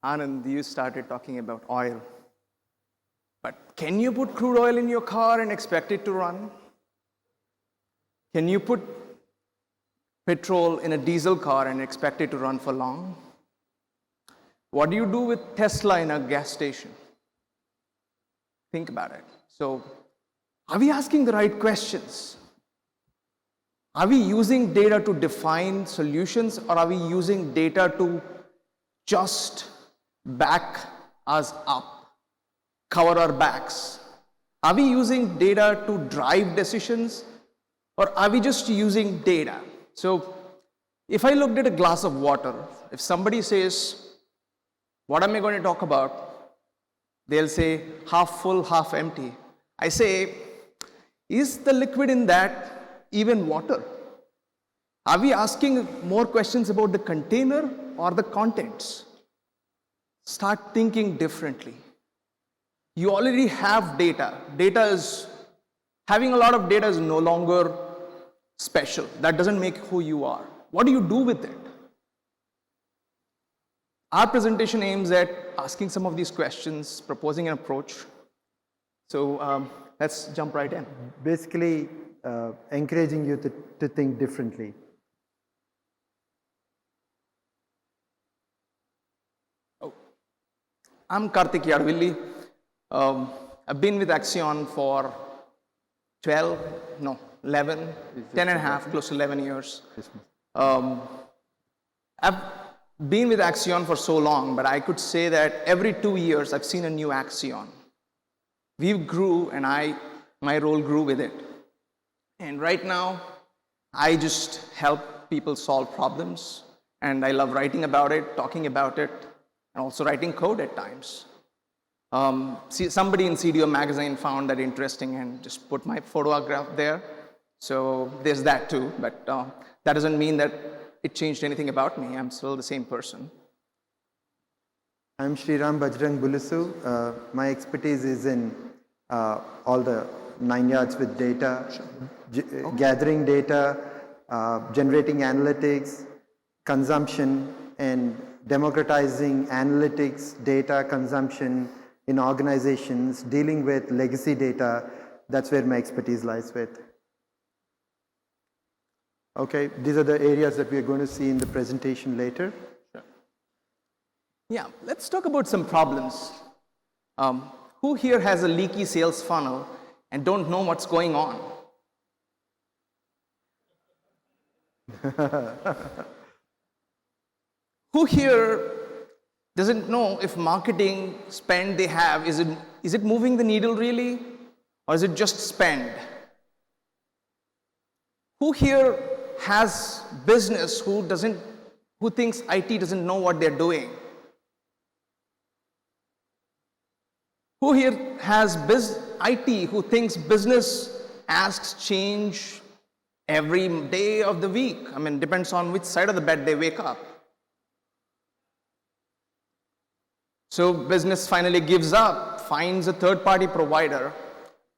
Anand, you started talking about oil. But can you put crude oil in your car and expect it to run? Can you put petrol in a diesel car and expect it to run for long? What do you do with Tesla in a gas station? Think about it. So, are we asking the right questions? Are we using data to define solutions, or are we using data to just back us up, cover our backs? Are we using data to drive decisions, or are we just using data? So, if I looked at a glass of water, if somebody says, what am I going to talk about? They'll say, half full, half empty. I say, is the liquid in that even water? Are we asking more questions about the container or the contents? Start thinking differently. You already have data. Having a lot of data is no longer special. That doesn't make who you are. What do you do with it? Our presentation aims at asking some of these questions, proposing an approach. So let's jump right in. Basically, encouraging you to think differently. I'm Karteek. I've been with Accion for 10 and a half, close to 11 years. I've been with Accion for so long, but I could say that every 2 years I've seen a new Accion. We grew, and my role grew with it. And right now, I just help people solve problems, and I love writing about it, talking about it, and also writing code at times. Somebody in CDO magazine found that interesting and just put my photograph there. So there's that too, but that doesn't mean that it changed anything about me. I'm still the same person. I'm Sriram Bajrang Bulusu. My expertise is in all the 9 yards with data, gathering data, generating analytics, consumption, and democratizing analytics, data consumption in organizations, dealing with legacy data. That's where my expertise lies with. Okay, these are the areas that we're going to see in the presentation later. Sure. Yeah, let's talk about some problems. Who here has a leaky sales funnel and don't know what's going on? Who here doesn't know if marketing spend they have, is it moving the needle really? Or is it just spend? Who here has business who thinks IT doesn't know what they're doing? Who here has IT who thinks business asks change every day of the week? I mean, depends on which side of the bed they wake up. So business finally gives up, finds a third-party provider.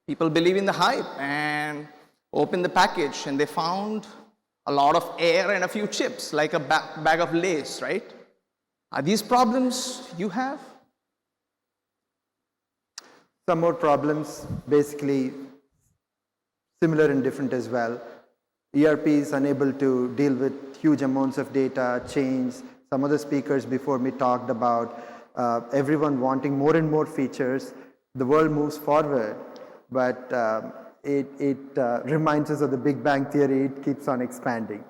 People believe in the hype and open the package, and they found a lot of air and a few chips, like a bag of Lay's, right? Are these problems you have? Some more problems, basically similar and different as well. ERP is unable to deal with huge amounts of data, change. Some of the speakers before me talked about everyone wanting more and more features. The world moves forward, but it reminds us of the Big Bang Theory. It keeps on expanding.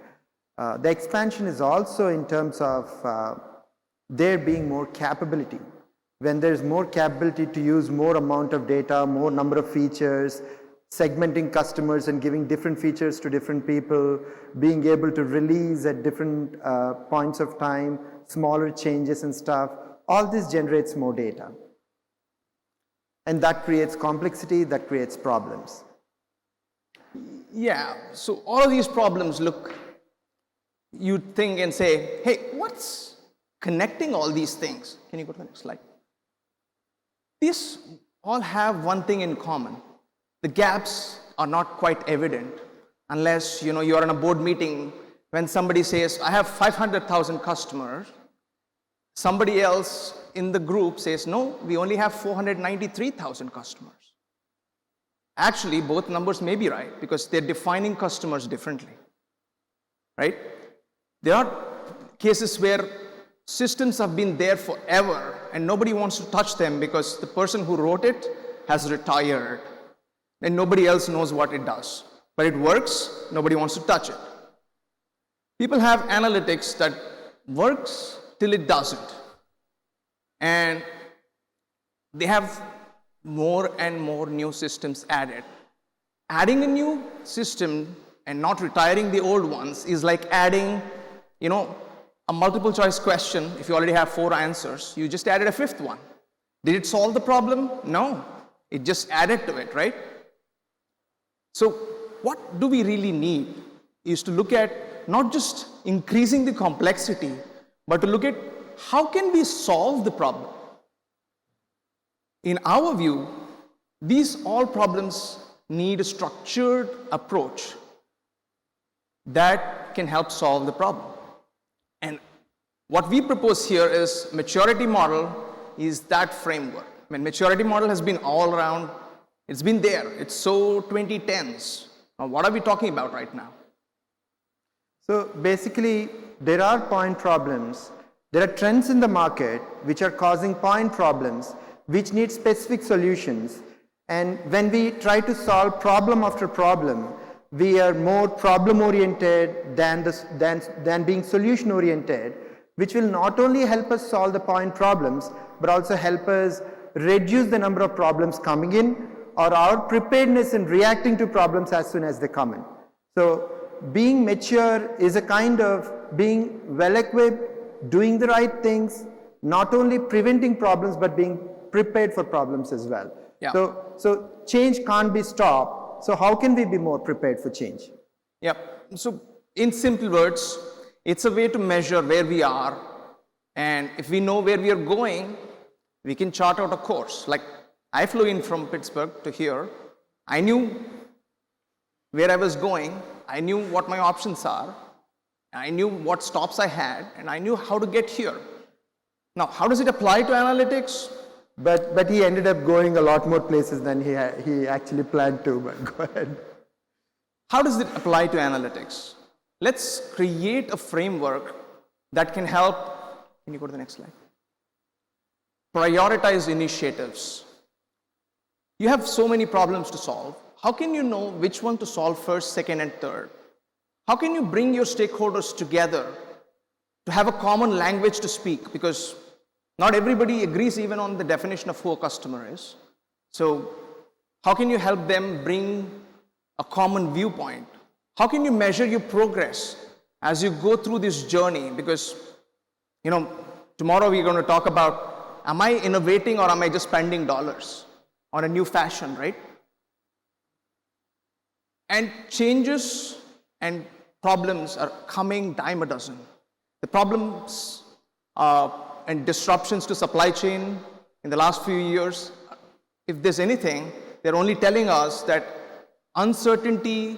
The expansion is also in terms of there being more capability. When there's more capability to use more amount of data, more number of features, segmenting customers and giving different features to different people, being able to release at different points of time, smaller changes and stuff, all this generates more data. And that creates complexity, that creates problems. Yeah, so all of these problems you think and say, hey, what's connecting all these things? Can you go to the next slide? These all have one thing in common. The gaps are not quite evident unless you're in a board meeting when somebody says, I have 500,000 customers. Somebody else in the group says, no, we only have 493,000 customers. Actually, both numbers may be right because they're defining customers differently, right? There are cases where systems have been there forever and nobody wants to touch them because the person who wrote it has retired and nobody else knows what it does. But it works, nobody wants to touch it. People have analytics that works till it doesn't. And they have more and more new systems added. Adding a new system and not retiring the old ones is like adding, a multiple choice question. If you already have 4 answers, you just added a 5th one. Did it solve the problem? No, it just added to it, right? So what do we really need is to look at not just increasing the complexity, but to look at how can we solve the problem. In our view, these all problems need a structured approach that can help solve the problem. And what we propose here is maturity model is that framework. I mean, maturity model has been all around. It's been there. It's so 2010s. Now, what are we talking about right now? So basically, there are point problems. There are trends in the market which are causing point problems which need specific solutions. And when we try to solve problem after problem, we are more problem oriented than being solution oriented, which will not only help us solve the point problems, but also help us reduce the number of problems coming in or our preparedness in reacting to problems as soon as they come in. So being mature is a kind of being well equipped, doing the right things, not only preventing problems, but being prepared for problems as well. Yeah. So change can't be stopped. So how can we be more prepared for change? Yeah. So in simple words, it's a way to measure where we are. And if we know where we are going, we can chart out a course. Like I flew in from Pittsburgh to here. I knew where I was going. I knew what my options are. I knew what stops I had, and I knew how to get here. Now, how does it apply to analytics? But he ended up going a lot more places than he actually planned to, but go ahead. How does it apply to analytics? Let's create a framework that can help, can you go to the next slide? Prioritize initiatives. You have so many problems to solve. How can you know which one to solve first, second, and third? How can you bring your stakeholders together to have a common language to speak? Because not everybody agrees even on the definition of who a customer is. So how can you help them bring a common viewpoint? How can you measure your progress as you go through this journey? Because, tomorrow we're going to talk about, am I innovating or am I just spending dollars on a new fashion, right? And changes and problems are coming dime a dozen. The problems and disruptions to supply chain in the last few years, if there's anything, they're only telling us that uncertainty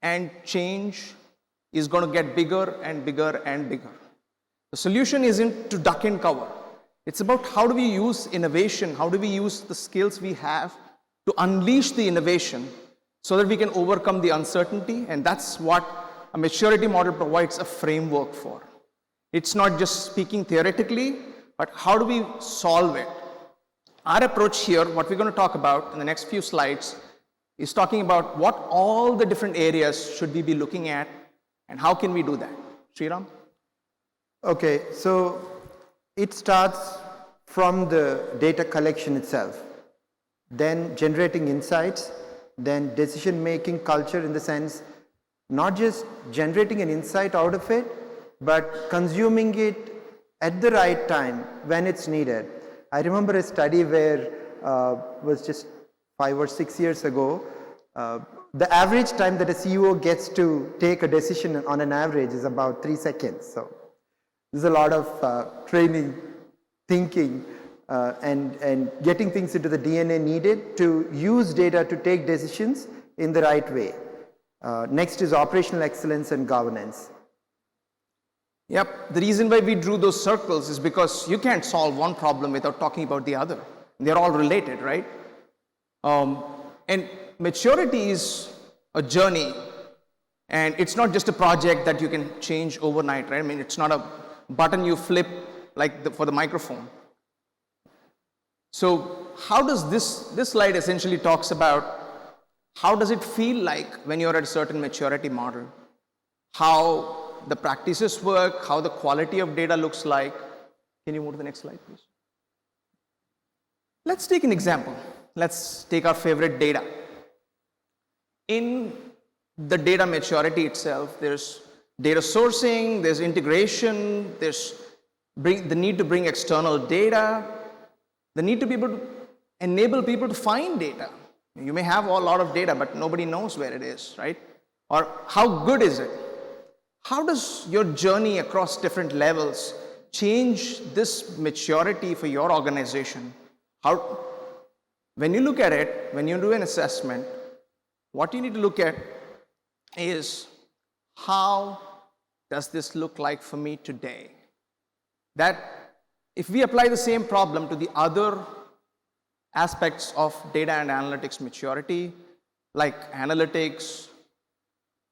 and change is going to get bigger and bigger and bigger. The solution isn't to duck and cover. It's about how do we use innovation, how do we use the skills we have to unleash the innovation so that we can overcome the uncertainty, and that's what a maturity model provides a framework for. It's not just speaking theoretically, but how do we solve it? Our approach here, what we're going to talk about in the next few slides, is talking about what all the different areas should we be looking at and how can we do that. Sriram? Okay, so it starts from the data collection itself, then generating insights, then decision-making culture in the sense, not just generating an insight out of it, but consuming it at the right time when it's needed. I remember a study where was just 5 or 6 years ago, the average time that a CEO gets to take a decision on an average is about 3 seconds. So there's a lot of training, thinking, and getting things into the DNA needed to use data to take decisions in the right way. Next is operational excellence and governance. Yep, the reason why we drew those circles is because you can't solve one problem without talking about the other. They're all related, right? And maturity is a journey, and it's not just a project that you can change overnight, right? I mean, it's not a button you flip like for the microphone. So how does this slide essentially talks about how does it feel like when you're at a certain maturity model? How the practices work, how the quality of data looks like. Can you move to the next slide, please? Let's take an example. Let's take our favorite data. In the data maturity itself, there's data sourcing, there's integration, there's the need to bring external data, the need to be able to enable people to find data. You may have a lot of data, but nobody knows where it is, right? Or how good is it? How does your journey across different levels change this maturity for your organization? When you look at it, when you do an assessment, what you need to look at is how does this look like for me today? That if we apply the same problem to the other aspects of data and analytics maturity, like analytics,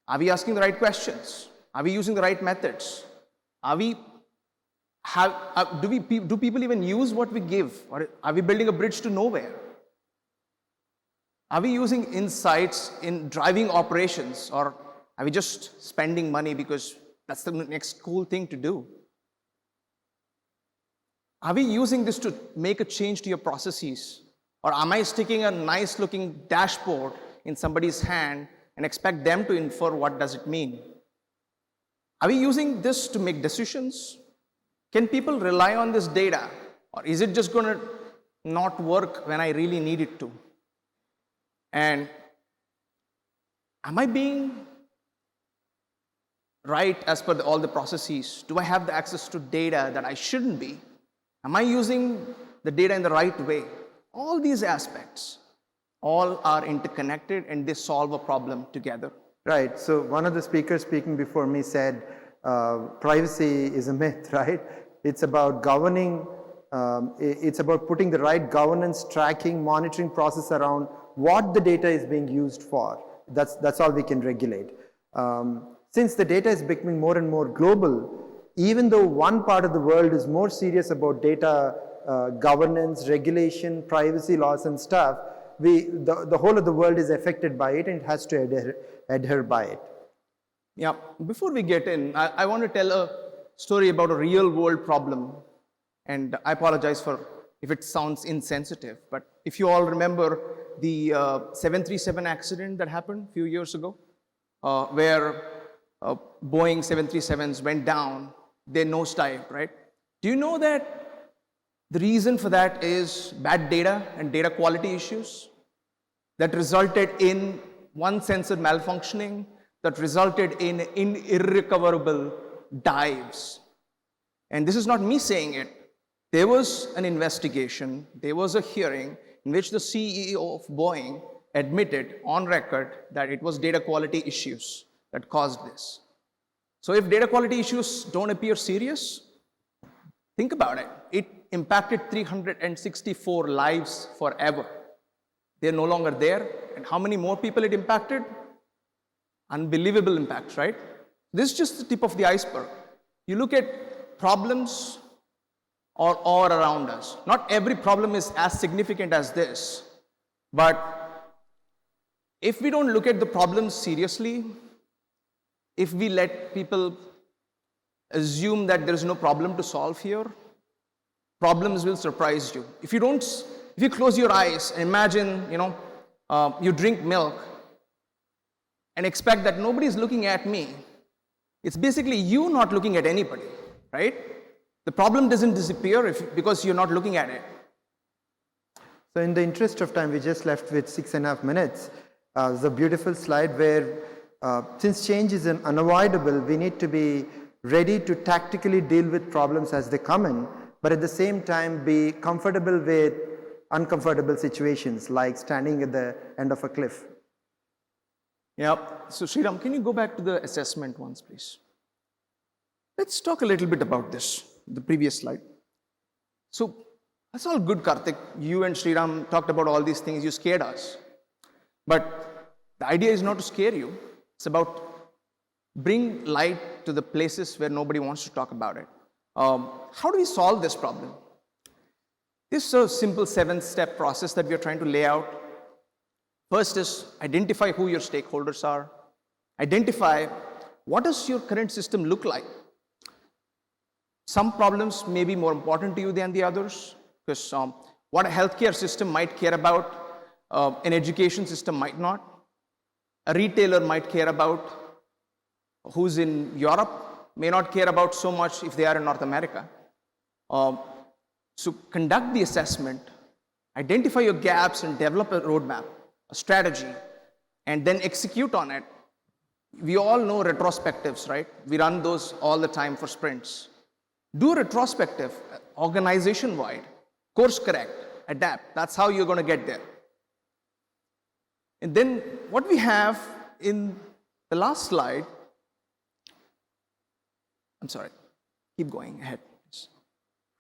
are we asking the right questions? Are we using the right methods? Do people even use what we give? Or are we building a bridge to nowhere? Are we using insights in driving operations, or are we just spending money because that's the next cool thing to do? Are we using this to make a change to your processes? Or am I sticking a nice looking dashboard in somebody's hand and expect them to infer what does it mean? Are we using this to make decisions? Can people rely on this data? Or is it just going to not work when I really need it to? And am I being right as per all the processes? Do I have the access to data that I shouldn't be? Am I using the data in the right way? All these aspects, all are interconnected and they solve a problem together. Right. So one of the speakers speaking before me said privacy is a myth, right? It's about governing, it's about putting the right governance, tracking, monitoring process around what the data is being used for. That's all we can regulate. Since the data is becoming more and more global, even though one part of the world is more serious about data governance, regulation, privacy laws and stuff, the whole of the world is affected by it and it has to adhere by it. Yeah, before we get in, I want to tell a story about a real world problem. And I apologize for if it sounds insensitive, but if you all remember the 737 accident that happened a few years ago, where Boeing 737s went down, they nosedived, right? Do you know that the reason for that is bad data and data quality issues that resulted in one sensor malfunctioning, that resulted in irrecoverable dives? And this is not me saying it. There was an investigation, there was a hearing in which the CEO of Boeing admitted on record that it was data quality issues that caused this. So if data quality issues don't appear serious, think about it. It impacted 364 lives forever. They're no longer there. And how many more people it impacted? Unbelievable impacts, right? This is just the tip of the iceberg. You look at problems all around us. Not every problem is as significant as this, but if we don't look at the problems seriously, if we let people assume that there is no problem to solve here, problems will surprise you. If you close your eyes and imagine, you drink milk and expect that nobody is looking at me, it's basically you not looking at anybody, right? The problem doesn't disappear because you're not looking at it. So in the interest of time, we just left with 6.5 minutes. It's a beautiful slide where since change is unavoidable, we need to be ready to tactically deal with problems as they come in, but at the same time be comfortable with uncomfortable situations like standing at the end of a cliff. Yeah. So Sriram, can you go back to the assessment once, please? Let's talk a little bit about this, the previous slide. So that's all good, Karteek. You and Sriram talked about all these things. You scared us. But the idea is not to scare you. It's about bring light to the places where nobody wants to talk about it. How do we solve this problem? This is a simple 7-step process that we are trying to lay out. First is identify who your stakeholders are. Identify what does your current system look like. Some problems may be more important to you than the others, because what a healthcare system might care about, an education system might not. A retailer might care about, who's in Europe may not care about so much if they are in North America. So conduct the assessment, identify your gaps and develop a roadmap, a strategy, and then execute on it. We all know retrospectives, right? We run those all the time for sprints. Do a retrospective, organization-wide, course correct, adapt. That's how you're going to get there. And then what we have in the last slide, I'm sorry, keep going ahead.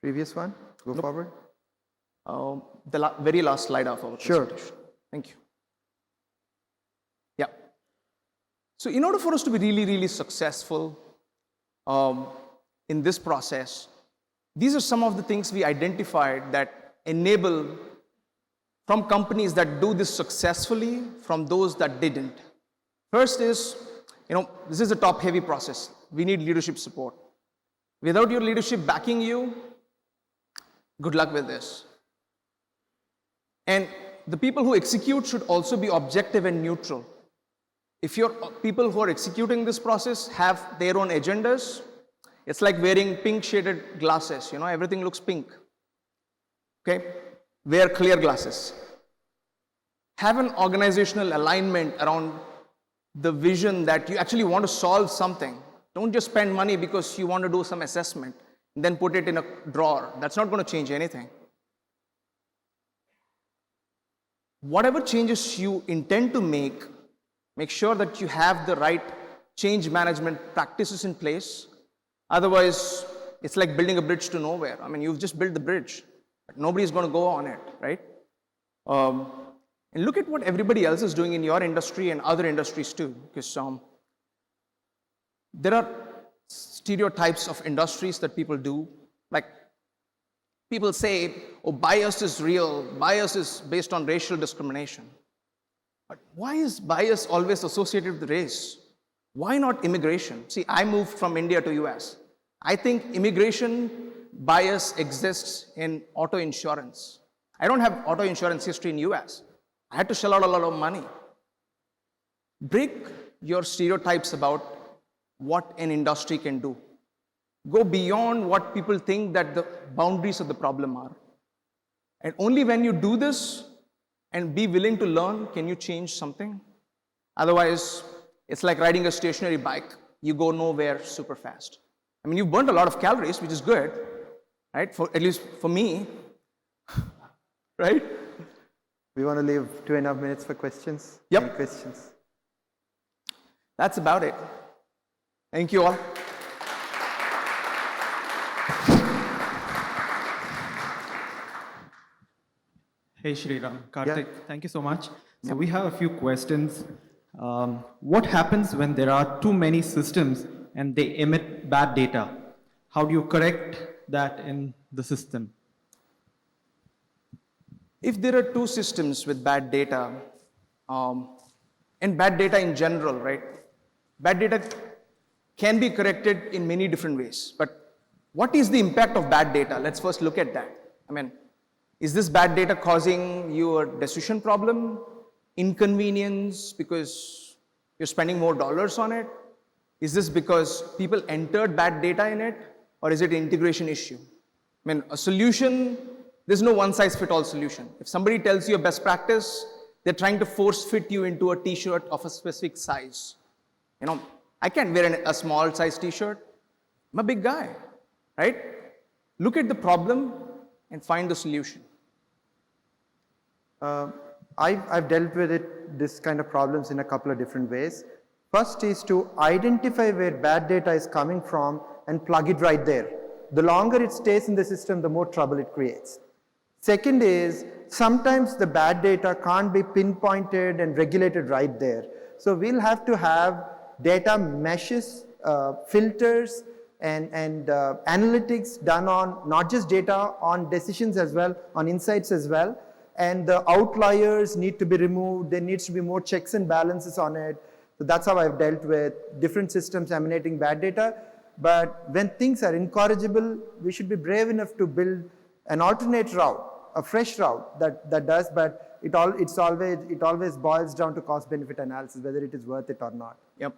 Previous one, go forward. The very last slide of our presentation. Thank you. Yeah. So in order for us to be really, really successful in this process, these are some of the things we identified that enable from companies that do this successfully from those that didn't. First is, this is a top-heavy process. We need leadership support. Without your leadership backing you, good luck with this. And the people who execute should also be objective and neutral. If your people who are executing this process have their own agendas, it's like wearing pink shaded glasses, everything looks pink. Okay? Wear clear glasses. Have an organizational alignment around the vision that you actually want to solve something. Don't just spend money because you want to do some assessment and then put it in a drawer. That's not going to change anything. Whatever changes you intend to make sure that you have the right change management practices in place. Otherwise, it's like building a bridge to nowhere. You've just built the bridge, but nobody's going to go on it, right? And look at what everybody else is doing in your industry and other industries too, because there are stereotypes of industries that people do. Like people say, oh, bias is real, bias is based on racial discrimination. But why is bias always associated with race? Why not immigration? See, I moved from India to US. I think immigration bias exists in auto insurance. I don't have auto insurance history in US. I had to shell out a lot of money. Break your stereotypes about what an industry can do. Go beyond what people think that the boundaries of the problem are. And only when you do this and be willing to learn can you change something. Otherwise, it's like riding a stationary bike. You go nowhere super fast. You've burned a lot of calories, which is good, right? At least for me, right? We want to leave 2.5 minutes for questions. Yep. Any questions? That's about it. Thank you all. Hey Sriram, Karteek, thank you so much. So we have a few questions. What happens when there are too many systems and they emit bad data? How do you correct that in the system? If there are two systems with bad data, and bad data in general, right? Bad data can be corrected in many different ways. But what is the impact of bad data? Let's first look at that. Is this bad data causing you a decision problem, inconvenience because you're spending more dollars on it? Is this because people entered bad data in it, or is it an integration issue? A solution, there's no one-size-fits-all solution. If somebody tells you a best practice, they're trying to force-fit you into a t-shirt of a specific size. I can't wear a small size t-shirt. I'm a big guy, right? Look at the problem and find the solution. I've dealt with this kind of problems in a couple of different ways. First is to identify where bad data is coming from and plug it right there. The longer it stays in the system, the more trouble it creates. Second is, sometimes the bad data can't be pinpointed and regulated right there. So we'll have to have data meshes, filters, and analytics done on not just data, on decisions as well, on insights as well. And the outliers need to be removed. There needs to be more checks and balances on it. So that's how I've dealt with different systems emanating bad data. But when things are incorrigible, we should be brave enough to build an alternate route, a fresh route that does, but it always boils down to cost-benefit analysis, whether it is worth it or not. Yep.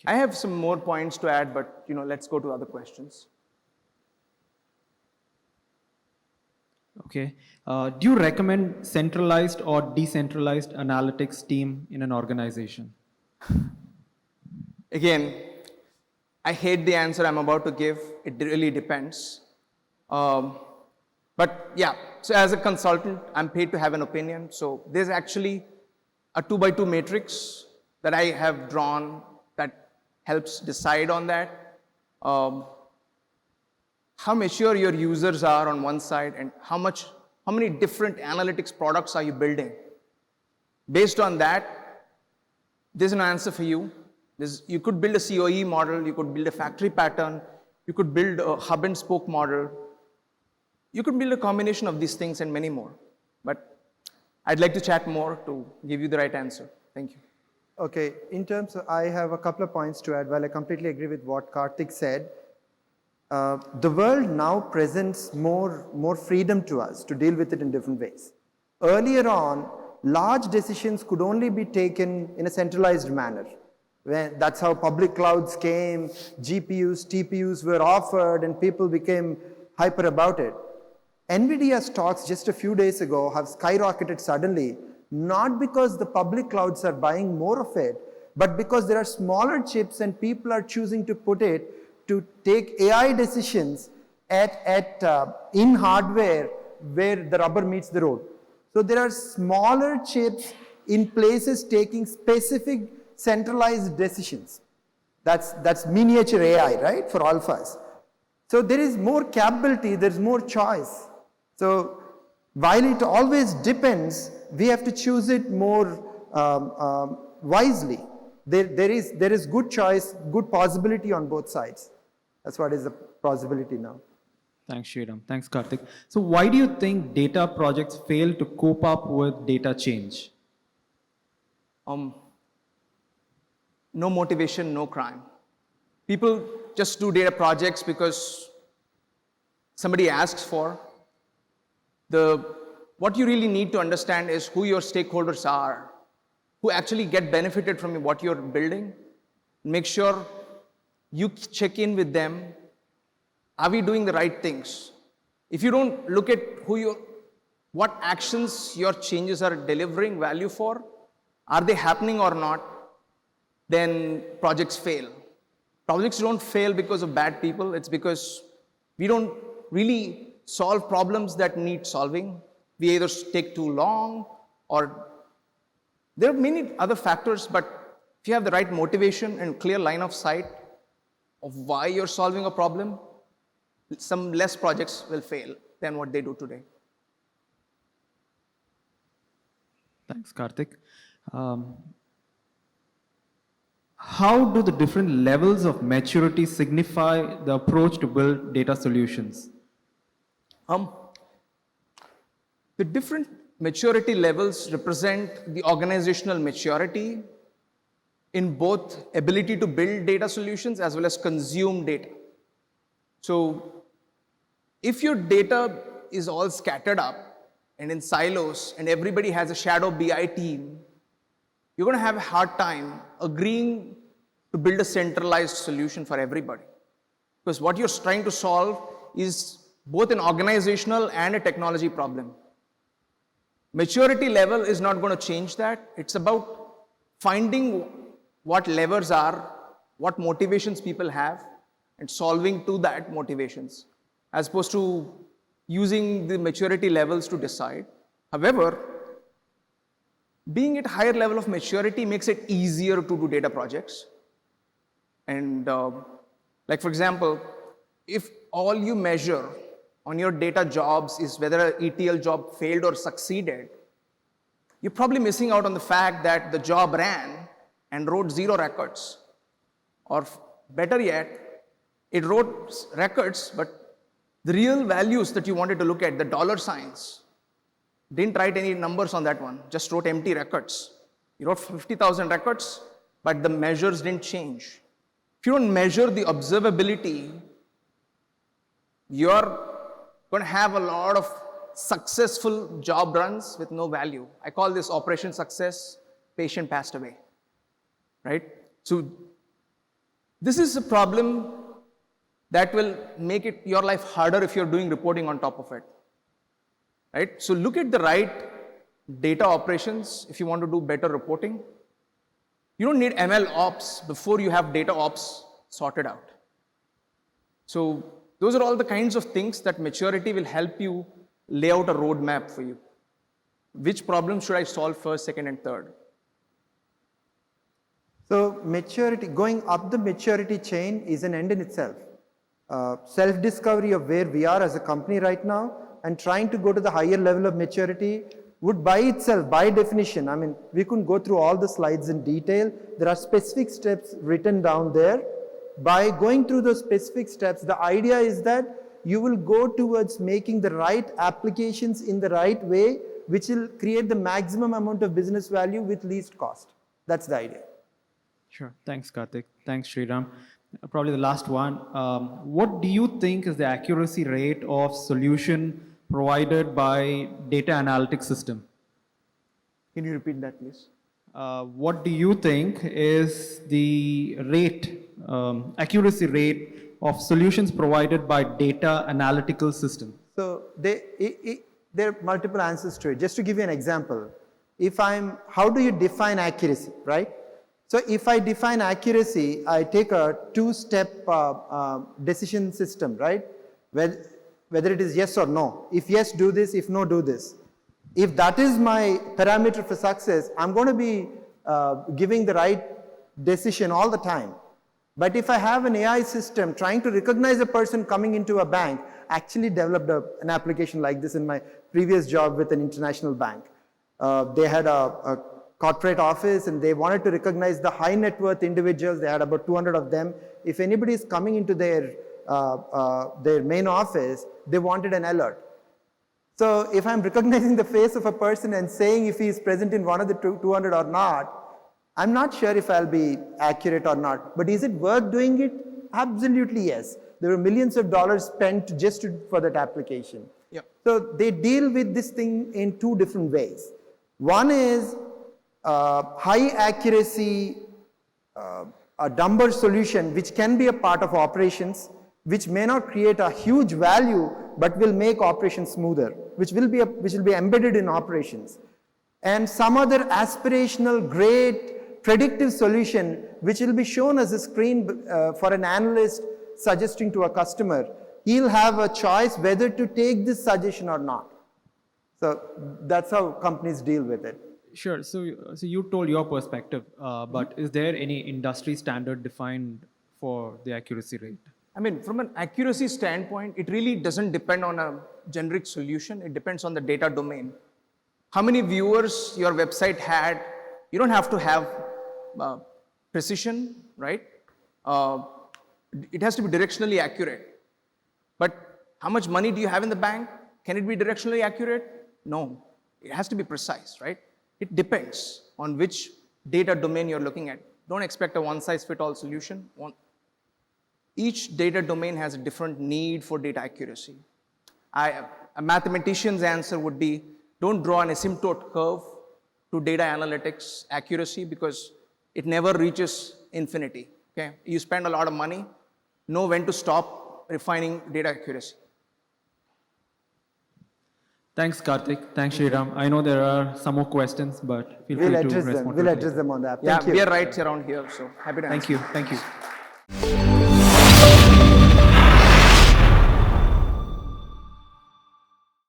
I have some more points to add, but let's go to other questions. Okay. Do you recommend centralized or decentralized analytics team in an organization? Again, I hate the answer I'm about to give. It really depends. But yeah, so as a consultant, I'm paid to have an opinion. So there's actually a 2x2 matrix that I have drawn that helps decide on that. How mature your users are on one side and how many different analytics products are you building. Based on that, there's an answer for you. You could build a COE model, you could build a factory pattern, you could build a hub and spoke model. You could build a combination of these things and many more. But I'd like to chat more to give you the right answer. Thank you. Okay, in terms of, I have a couple of points to add. While I completely agree with what Karteek said, the world now presents more freedom to us to deal with it in different ways. Earlier on, large decisions could only be taken in a centralized manner. That's how public clouds came, GPUs, TPUs were offered, and people became hyper about it. NVIDIA stocks just a few days ago have skyrocketed suddenly, not because the public clouds are buying more of it, but because there are smaller chips and people are choosing to put it to take AI decisions in hardware where the rubber meets the road. So there are smaller chips in places taking specific centralized decisions. That's miniature AI, right, for all of us. So there is more capability, there's more choice. So while it always depends, we have to choose it more wisely. There is good choice, good possibility on both sides. That's what is the possibility now. Thanks, Sriram. Thanks, Karteek. So why do you think data projects fail to cope up with data change? No motivation, no crime. People just do data projects because somebody asks for. What you really need to understand is who your stakeholders are, who actually get benefited from what you're building. Make sure you check in with them. Are we doing the right things? If you don't look at what actions your changes are delivering value for, are they happening or not, then projects fail. Projects don't fail because of bad people. It's because we don't really solve problems that need solving. We either take too long or there are many other factors, but if you have the right motivation and clear line of sight of why you're solving a problem, some less projects will fail than what they do today. Thanks, Karteek. How do the different levels of maturity signify the approach to build data solutions? The different maturity levels represent the organizational maturity in both ability to build data solutions as well as consume data. So if your data is all scattered up and in silos and everybody has a shadow BI team, you're going to have a hard time agreeing to build a centralized solution for everybody. Because what you're trying to solve is both an organizational and a technology problem. Maturity level is not going to change that. It's about finding what levers are, what motivations people have, and solving to that motivations, as opposed to using the maturity levels to decide. However, Being at higher level of maturity makes it easier to do data projects. And like for example, if all you measure on your data jobs is whether an ETL job failed or succeeded, you're probably missing out on the fact that the job ran and wrote 0 records. Or better yet, it wrote records, but the real values that you wanted to look at, the dollar signs, didn't write any numbers on that one, just wrote empty records. You wrote 50,000 records, but the measures didn't change. If you don't measure the observability, you're going to have a lot of successful job runs with no value. I call this operation success, patient passed away, right? So this is a problem that will make it your life harder if you're doing reporting on top of it, right? So look at the right data operations if you want to do better reporting. You don't need ML ops before you have data ops sorted out. So those are all the kinds of things that maturity will help you lay out a roadmap for you. Which problem should I solve first, second, and third? So maturity, going up the maturity chain is an end in itself. Self-discovery of where we are as a company right now and trying to go to the higher level of maturity would by itself, by definition, I mean, we couldn't go through all the slides in detail. There are specific steps written down there. By going through those specific steps, the idea is that you will go towards making the right applications in the right way, which will create the maximum amount of business value with least cost. That's the idea. Sure. Thanks, Karteek. Thanks, Sriram. Probably the last one. What do you think is the accuracy rate of solution provided by data analytics system? Can you repeat that, please? What do you think is the rate, accuracy rate of solutions provided by data analytical system? So there are multiple answers to it. Just to give you an example, how do you define accuracy, right? So if I define accuracy, I take a 2-step decision system, right? Whether it is yes or no. If yes, do this. If no, do this. If that is my parameter for success, I'm going to be giving the right decision all the time. But if I have an AI system trying to recognize a person coming into a bank, actually developed an application like this in my previous job with an international bank. They had a corporate office and they wanted to recognize the high net worth individuals. They had about 200 of them. If anybody is coming into their main office, they wanted an alert. So if I'm recognizing the face of a person and saying if he is present in one of the 200 or not, I'm not sure if I'll be accurate or not. But is it worth doing it? Absolutely yes. There were millions of dollars spent just for that application. Yep. So they deal with this thing in 2 different ways. One is high accuracy, a number solution which can be a part of operations, which may not create a huge value, but will make operations smoother, which will be embedded in operations. And some other aspirational, great, predictive solution, which will be shown as a screen for an analyst suggesting to a customer. He'll have a choice whether to take this suggestion or not. So that's how companies deal with it. Sure. So you told your perspective, but is there any industry standard defined for the accuracy rate? I mean, from an accuracy standpoint, it really doesn't depend on a generic solution. It depends on the data domain. How many viewers your website had, you don't have to have precision, right? It has to be directionally accurate. But how much money do you have in the bank? Can it be directionally accurate? No, it has to be precise, right? It depends on which data domain you're looking at. Don't expect a one-size-fits-all solution. Each data domain has a different need for data accuracy. A mathematician's answer would be, don't draw an asymptote curve to data analytics accuracy because it never reaches infinity. Okay? You spend a lot of money, know when to stop refining data accuracy. Thanks, Karteek. Thanks, Sriram. I know there are some more questions, but feel free to respond. We'll address them on that. Yeah, we are right around here, so happy to answer. Thank you. Thank you.